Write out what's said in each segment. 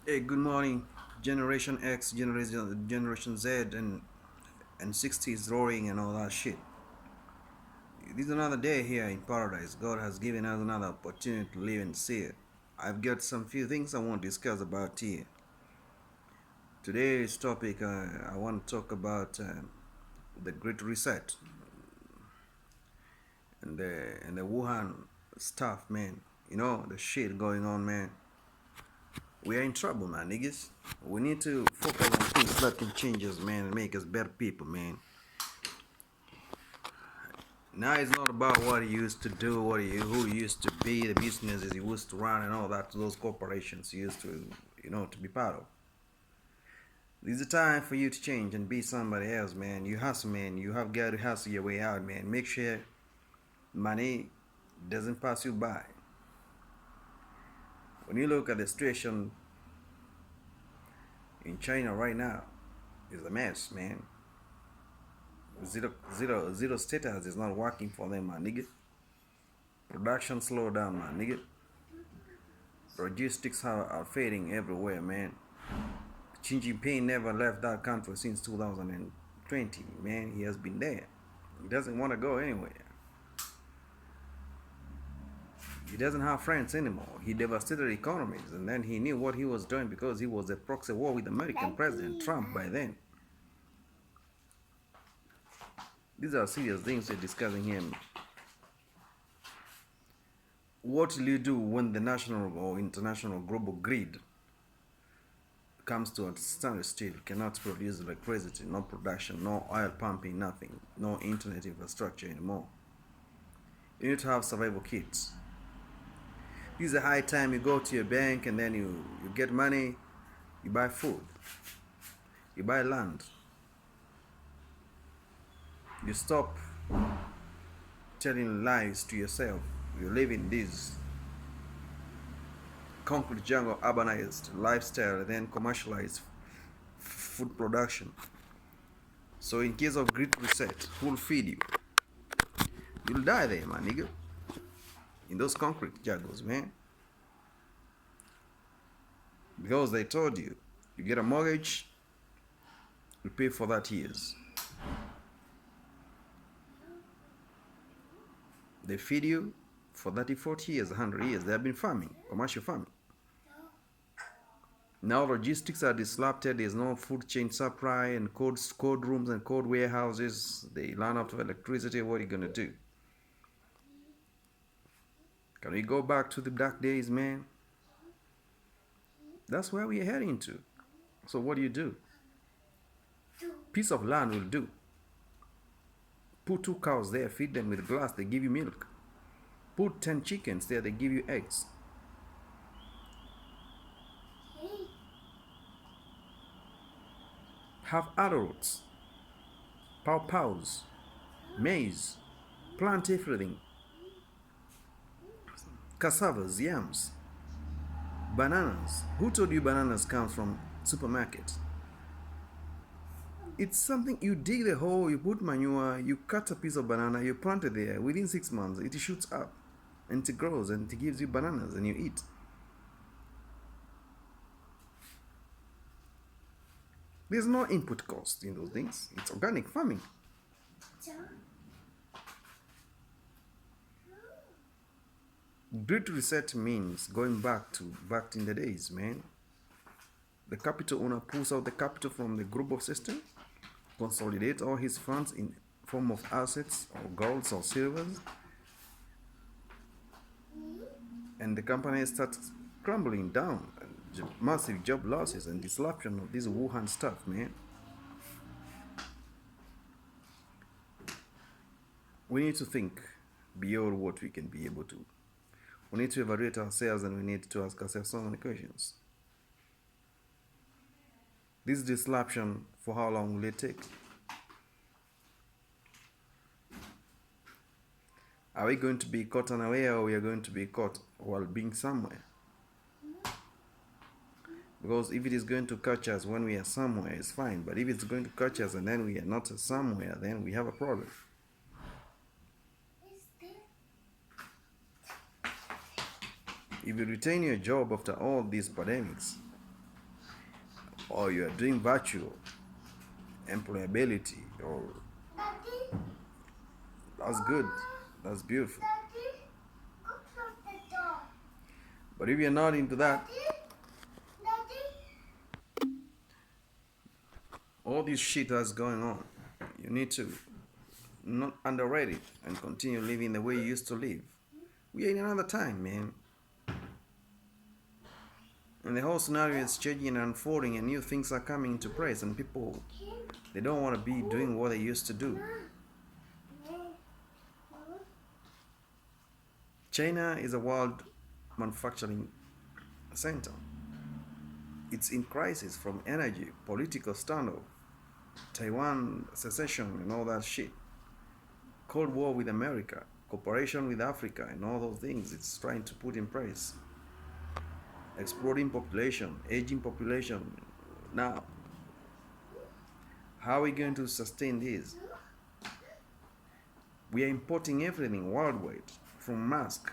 Hey, good morning, Generation X, Generation Z, and 60s roaring and all that shit. This is another day here in paradise. God has given us another opportunity to live and see it. I've got some few things I want to discuss about here. Today's topic, I want to talk about the Great Reset and the Wuhan stuff, man. You know the shit going on, man. We are in trouble, man, niggas. We need to focus on things that can change us, man, and make us better people, man. Now it's not about what he used to do, who he used to be, the businesses he used to run, and all that. Those corporations he used to, to be part of. This is a time for you to change and be somebody else, man. You hustle, man. You have got to hustle your way out, man. Make sure money doesn't pass you by. When you look at the situation in China right now, it's a mess, man. Zero status is not working for them, my nigga. Production slow down, my nigga. Logistics are fading everywhere, man. Xi Jinping never left that country since 2020, man. He has been there. He doesn't want to go anywhere. He doesn't have friends anymore. He devastated economies, and then he knew what he was doing because he was a proxy war with American President Trump by then. These are serious things we're discussing here. What will you do when the national or international global grid comes to a standstill? Cannot produce electricity, no production, no oil pumping, nothing, no internet infrastructure anymore. You need to have survival kits. This is a high time you go to your bank and then you get money, you buy food, you buy land. You stop telling lies to yourself. You live in this concrete jungle urbanized lifestyle and then commercialized food production. So in case of great reset, who'll feed you? You'll die there, my nigga. In those concrete jungles, man. Because they told you, you get a mortgage, you pay for that years. They feed you for 30, 40 years, 100 years. They have been farming, commercial farming. Now logistics are disrupted. There's no food chain supply and cold rooms and cold warehouses. They run out of electricity. What are you gonna do? Can we go back to the dark days, man? That's where we're heading to. So what do? Piece of land will do. Put 2 cows there, feed them with glass, they give you milk. Put 10 chickens there, they give you eggs. Have arrowroot, pawpaws, maize, plant everything. Cassavas, yams, bananas. Who told you bananas come from supermarket? It's something you dig the hole, you put manure, you cut a piece of banana, you plant it there. Within 6 months, it shoots up and it grows and it gives you bananas and you eat. There's no input cost in those things. It's organic farming. Great reset means going back in the days, man. The capital owner pulls out the capital from the group of system, consolidates all his funds in form of assets or golds or silvers, and the company starts crumbling down. Massive job losses and disruption of this Wuhan stuff, man. We need to think beyond what we can be able to. We need to evaluate ourselves and we need to ask ourselves so many questions. This disruption, for how long will it take? Are we going to be caught unaware or we are going to be caught while being somewhere? Because if it is going to catch us when we are somewhere, it's fine. But if it's going to catch us and then we are not somewhere, then we have a problem. If you retain your job after all these pandemics, or you are doing virtual employability, or that's good, that's beautiful. But if you're not into that, all this shit that's going on, you need to not underrate it and continue living the way you used to live. We are in another time, man. And the whole scenario is changing and unfolding, and new things are coming into place, and people, they don't want to be doing what they used to do. China is a world manufacturing center. It's in crisis from energy, political standoff, Taiwan secession, and all that shit. Cold War with America, cooperation with Africa, and all those things it's trying to put in place. Exploding population, aging population. Now, how are we going to sustain this? We are importing everything worldwide, from masks,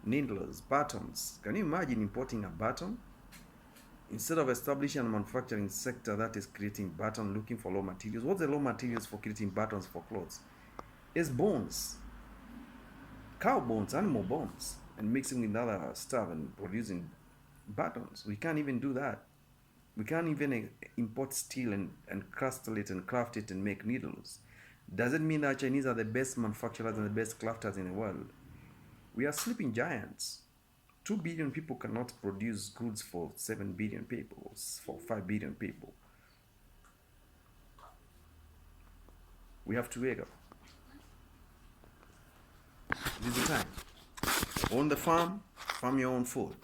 needles, buttons. Can you imagine importing a button? Instead of establishing a manufacturing sector that is creating buttons, looking for raw materials. What's the raw materials for creating buttons for clothes? It's bones, cow bones, animal bones, and mixing with other stuff and producing buttons. We can't even do that. We can't even import steel and crystal it and craft it and make needles. Does it mean that Chinese are the best manufacturers and the best crafters in the world? We are sleeping giants. 2 billion people cannot produce goods for 7 billion people, for 5 billion people. We have to wake up. This is the time. Own the farm, farm your own food.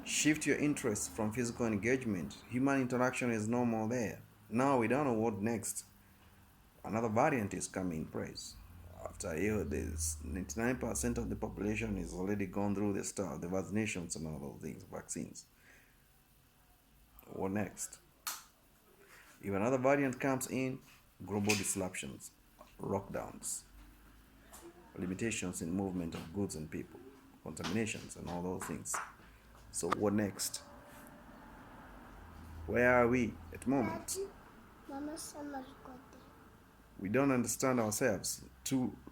Shift your interest from physical engagement. Human interaction is no more there. Now we don't know what next. Another variant is coming in place. After a year, there's 99% of the population is already gone through the vaccinations and all those things, vaccines. What next? If another variant comes in, global disruptions, lockdowns, limitations in movement of goods and people, contaminations and all those things. So what next? Where are we at the moment? We don't understand ourselves.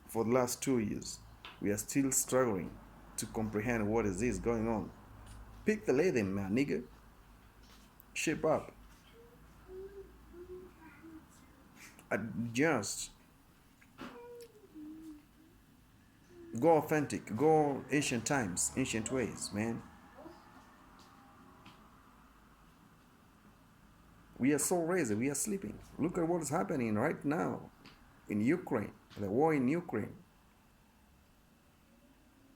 For the last 2 years, we are still struggling to comprehend what is this going on. Pick the lady, man, nigga. Shape up. Adjust. Go authentic. Go ancient times, ancient ways, man. We are so lazy. We are sleeping. Look at what is happening right now in Ukraine, the war in Ukraine.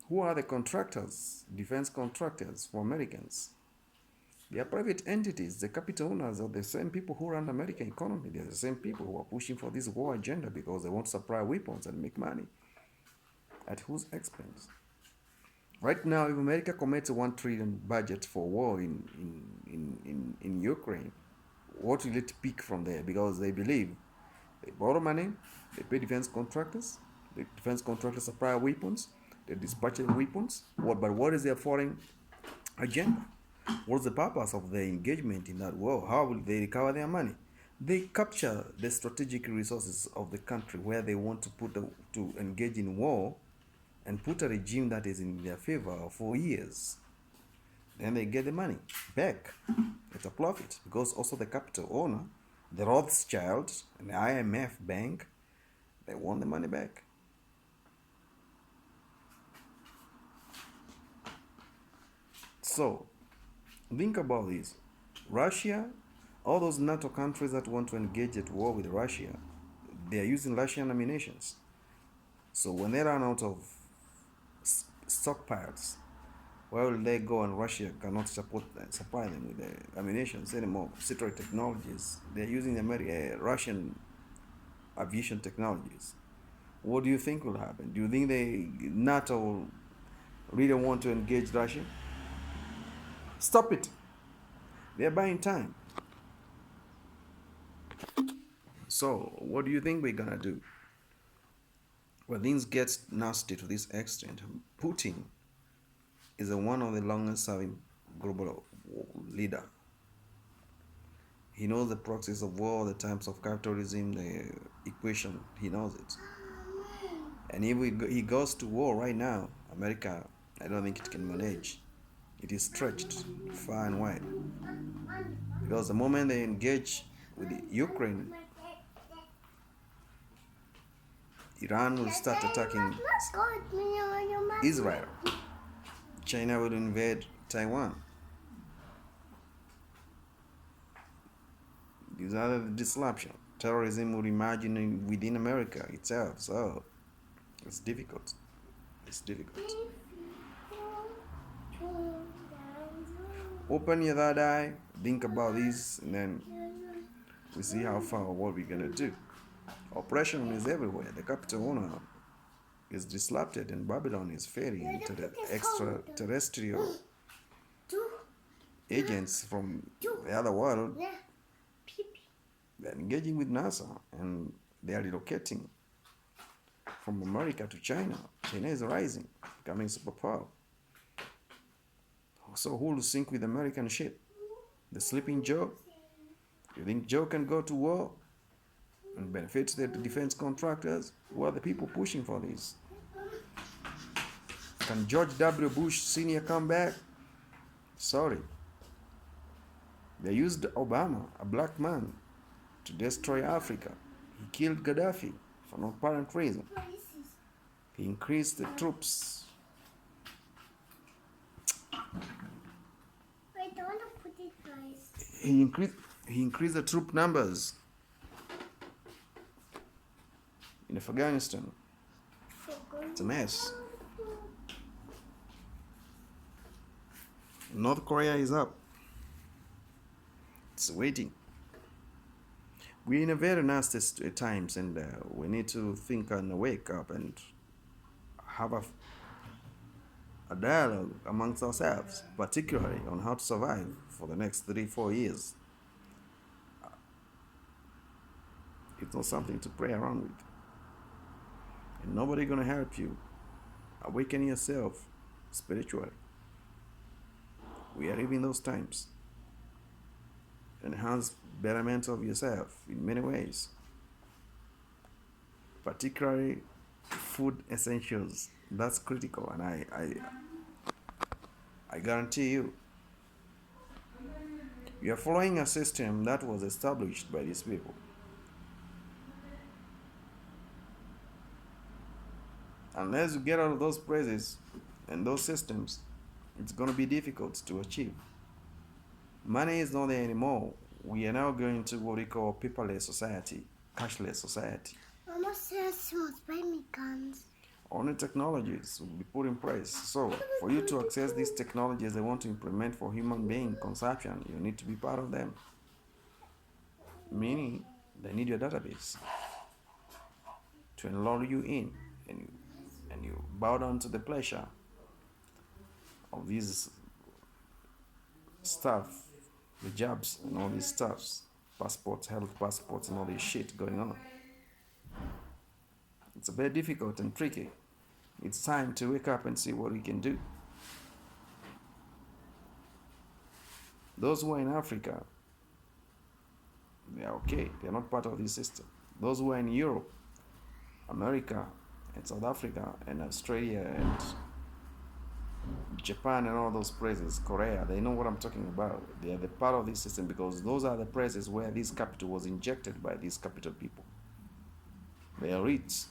Who are the contractors, defense contractors for Americans? They are private entities. The capital owners are the same people who run the American economy. They are the same people who are pushing for this war agenda because they want to supply weapons and make money. At whose expense? Right now, if America commits a $1 trillion budget for war in Ukraine, what will it pick from there? Because they believe they borrow money, they pay defense contractors, the defense contractors supply weapons, they dispatch the weapons. But what is their foreign agenda? What's the purpose of their engagement in that war? How will they recover their money? They capture the strategic resources of the country where they want to engage in war and put a regime that is in their favor for years. Then they get the money back at a profit, because also the capital owner, the Rothschild and the IMF bank, they want the money back. So think about this. Russia, all those NATO countries that want to engage at war with Russia, they are using Russian ammunition. So when they run out of stockpiles, where will they go? And Russia cannot supply them with the ammunition anymore. Secret technologies. They're using Russian aviation technologies. What do you think will happen? Do you think NATO really want to engage Russia? Stop it. They're buying time. So what do you think we're gonna do? Well, things get nasty to this extent. Putin is one of the longest serving global leader. He knows the process of war, the types of capitalism, the equation. He knows it. And if he goes to war right now, America, I don't think it can manage. It is stretched far and wide. Because the moment they engage with Ukraine, Iran will start attacking Israel. China will invade Taiwan. These are the disruption. Terrorism will imagine within America itself. So it's difficult. It's difficult. Open your third eye, think about this, and then we see how far what we're gonna do. Oppression is everywhere. The capital owner is disrupted, and Babylon is fading into the extraterrestrial agents from the other world. They're engaging with NASA, and they are relocating from America to China. China is rising, becoming superpower. So who will sink with American shit? The sleeping Joe? You think Joe can go to war and benefit the defense contractors? Who are the people pushing for this? Can George W. Bush Sr. come back? Sorry. They used Obama, a black man, to destroy Africa. He killed Gaddafi for no apparent reason. He increased the troops. He increased the troop numbers in Afghanistan. It's a mess. North Korea is up. It's waiting. We're in a very nasty times, and we need to think and wake up and have a dialogue amongst ourselves, particularly on how to survive for the next 3-4 years. It's not something to play around with. And nobody gonna help you awaken yourself spiritually. We are living those times. Enhance betterment of yourself in many ways, particularly food essentials. That's critical, and I guarantee you, you are following a system that was established by these people. Unless you get out of those places and those systems, it's going to be difficult to achieve. Money is not there anymore. We are now going to what we call paperless society, cashless society. Mama says she wants baby guns. Only technologies will be put in place. So, for you to access these technologies they want to implement for human being consumption, you need to be part of them. Meaning, they need your database to enroll you in, and you bow down to the pleasure of these stuff, the jobs and all these stuffs, passports, health passports, and all this shit going on. It's very difficult and tricky. It's time to wake up and see what we can do. Those who are in Africa, they are okay. They are not part of this system. Those who are in Europe, America, and South Africa, and Australia, and Japan, and all those places, Korea, they know what I'm talking about. They are the part of this system because those are the places where this capital was injected by these capital people. They are rich.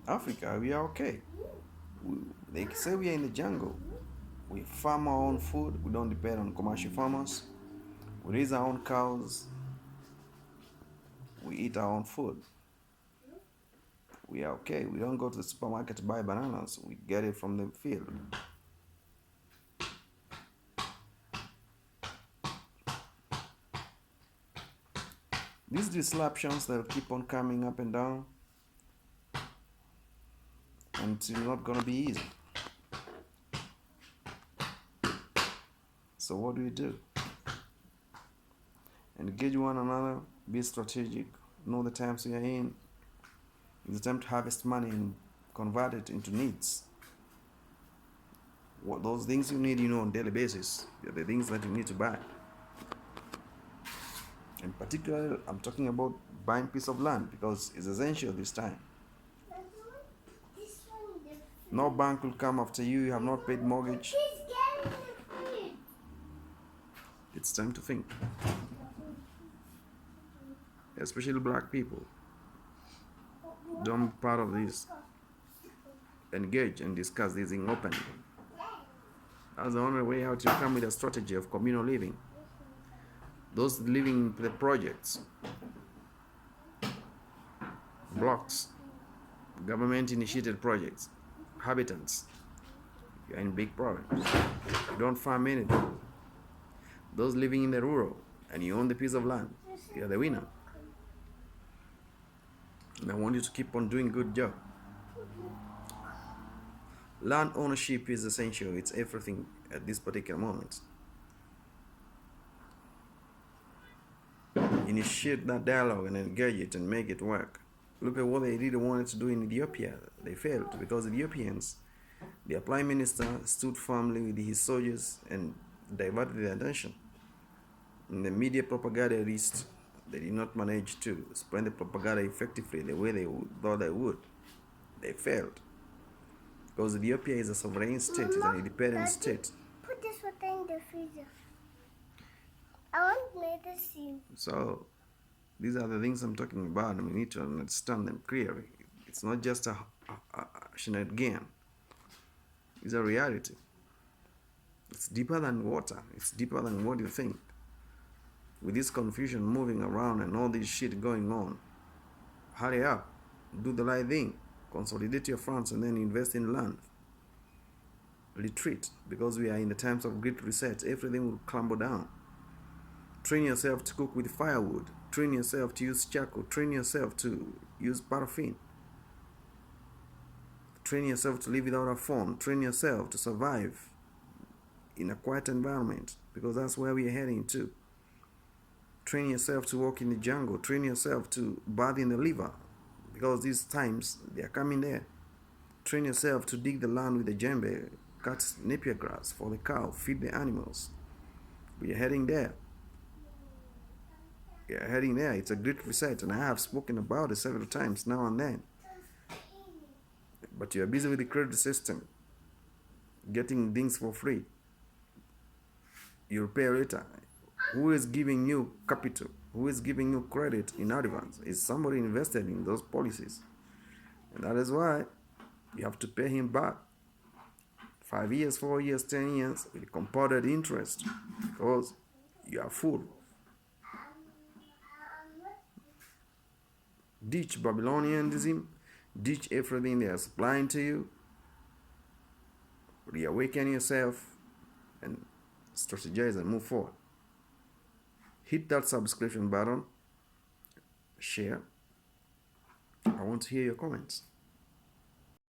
Africa, we are okay. They say we are in the jungle. We farm our own food. We don't depend on commercial farmers. We raise our own cows. We eat our own food. We are okay. We don't go to the supermarket to buy bananas. We get it from the field. These disruptions, they'll keep on coming up and down. And it's not going to be easy. So what do? Engage one another, be strategic, know the times we are in. It's time to harvest money and convert it into needs. What those things you need, on a daily basis, are the things that you need to buy. In particular, I'm talking about buying piece of land because it's essential this time. No bank will come after you. You have not paid mortgage. It's time to think. Especially black people. Don't be part of this. Engage and discuss this thing openly. That's the only way out. You come with a strategy of communal living. Those living in the projects, blocks, government-initiated projects, habitants, you're in big problems. You don't farm anything. Those living in the rural and you own the piece of land, you're the winner. And I want you to keep on doing a good job. Land ownership is essential. It's everything at this particular moment. Initiate that dialogue and engage it and make it work. Look at what they really wanted to do in Ethiopia. They failed because Ethiopians, their prime minister stood firmly with his soldiers and diverted their attention. And the media propagandists, they did not manage to spread the propaganda effectively the way they thought they would. They failed. Because Ethiopia is a sovereign state, it's an independent state. Put this water in the freezer. I want to make this scene. So, these are the things I'm talking about, and we need to understand them clearly. It's not just a shenanigan. It's a reality. It's deeper than water. It's deeper than what you think. With this confusion moving around and all this shit going on, hurry up. Do the right thing. Consolidate your funds and then invest in land. Retreat, because we are in the times of great reset. Everything will crumble down. Train yourself to cook with firewood. Train yourself to use charcoal. Train yourself to use paraffin. Train yourself to live without a phone. Train yourself to survive in a quiet environment, because that's where we are heading to. Train yourself to walk in the jungle. Train yourself to bathe in the river, because these times they are coming there. Train yourself to dig the land with the djembe, cut napier grass for the cow, feed the animals. We are heading there. We are heading there. It's a great reset, and I have spoken about it several times now and then. But you are busy with the credit system, getting things for free. You'll pay later. Who is giving you capital? Who is giving you credit in advance? Is somebody invested in those policies? And that is why you have to pay him back 5 years, 4 years, 10 years with compounded interest, because you are full. Ditch Babylonianism, ditch everything they are supplying to you, reawaken yourself and strategize and move forward. Hit that subscription button, share. I want to hear your comments.